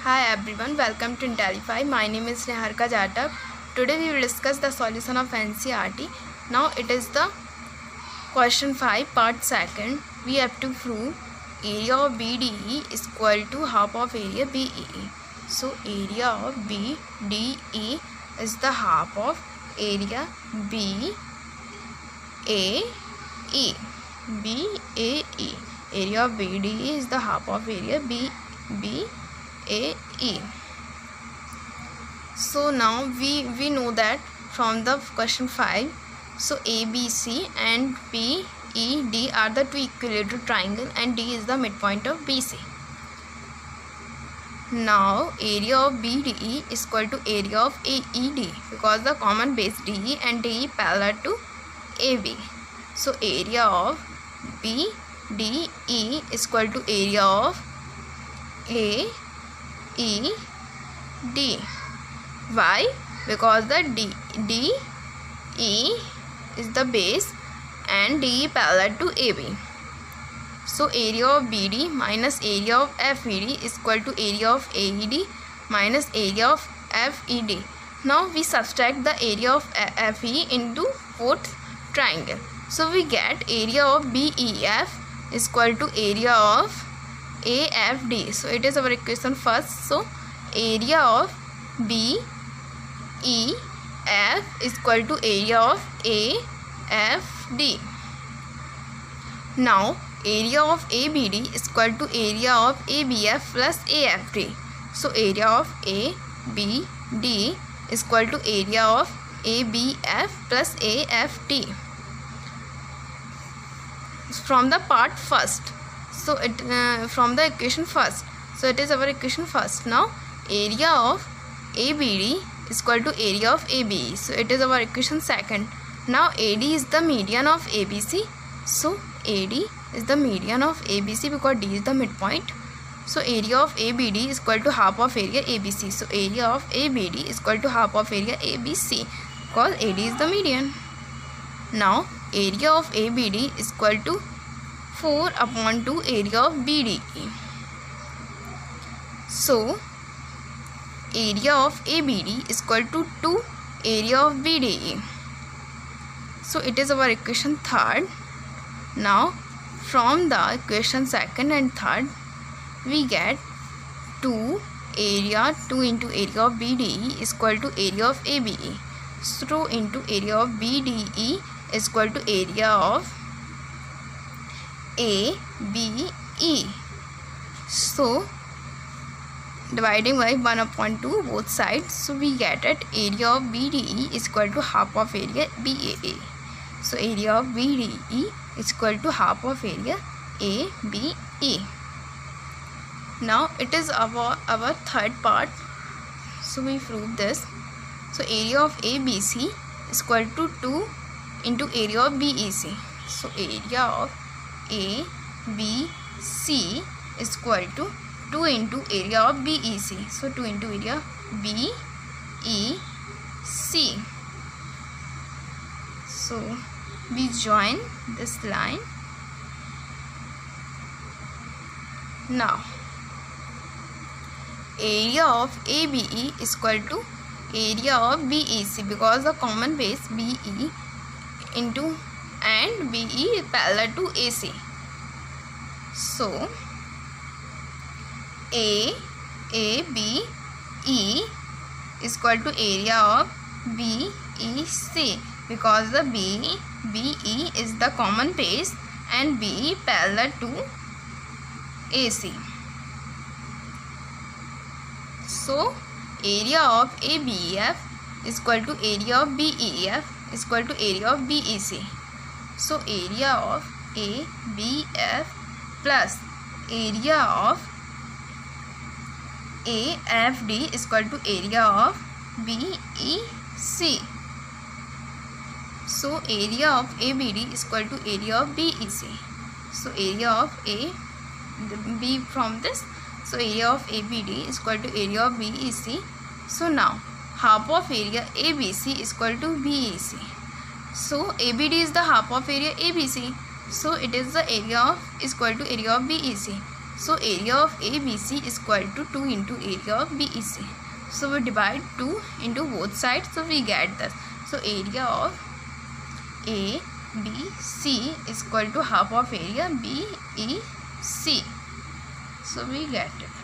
Hi everyone, welcome to Intellify. My name is Neharika Jatak. Today we will discuss the solution of NCERT. Now it is the question 5 part 2nd. We have to prove area of BDE is equal to half of area BEE. So area of BDE is the half of area BAE. BAE. Area of BDE is the half of area BAE. So now we know that from the question 5. So ABC and BED are the two equilateral triangle and D is the midpoint of BC. Now area of BDE is equal to area of AED because the common base DE and DE parallel to AB. So area of BDE is equal to area of AED. Why? Because the DE is the base and DE parallel to AB. So area of BD minus area of FED is equal to area of AED minus area of FED. Now we subtract the area of FE into fourth triangle. So we get area of BEF is equal to area of AFD. So it is our equation first. So area of BEF is equal to area of AFD. Now area of ABD is equal to area of ABF plus AFD. So area of ABD is equal to area of ABF plus AFD. From the part first. So from the equation first. So it is our equation first. Now area of ABD is equal to area of ABE. So it is our equation second. Now AD is the median of ABC. So AD is the median of ABC because D is the midpoint. So area of ABD is equal to half of area ABC. So area of ABD is equal to half of area ABC because AD is the median. Now area of ABD is equal to 4 upon 2 area of BDE. So area of ABD is equal to 2 area of BDE. So it is our equation third. Now from the equation second and third we get 2 into area of BDE is equal to area of ABE. So into area of BDE is equal to area of ABE. So dividing by 1 upon 2 both sides. So we get it area of BDE is equal to half of area BAA. So area of BDE is equal to half of area ABE. Now it is our third part. So we prove this. So area of ABC is equal to 2 into area of BEC. So area of ABC is equal to 2 into area of BEC. So 2 into area BEC. So we join this line. Now area of ABE is equal to area of BEC because the common base BE into and BE parallel to AC. So ABE is equal to area of BEC because the BE is the common base and BE parallel to AC. So area of ABEF is equal to area of BEF is equal to area of BEC. So area of ABF plus area of AFD is equal to area of BEC. So area of ABD is equal to area of BEC. So area of B from this. So area of ABD is equal to area of BEC. So now half of area ABC is equal to BEC. So ABD is the half of area ABC. So it is the area of is equal to area of BEC. So area of ABC is equal to 2 into area of BEC. So we divide 2 into both sides, so we get this. So area of ABC is equal to half of area BEC. So we get it.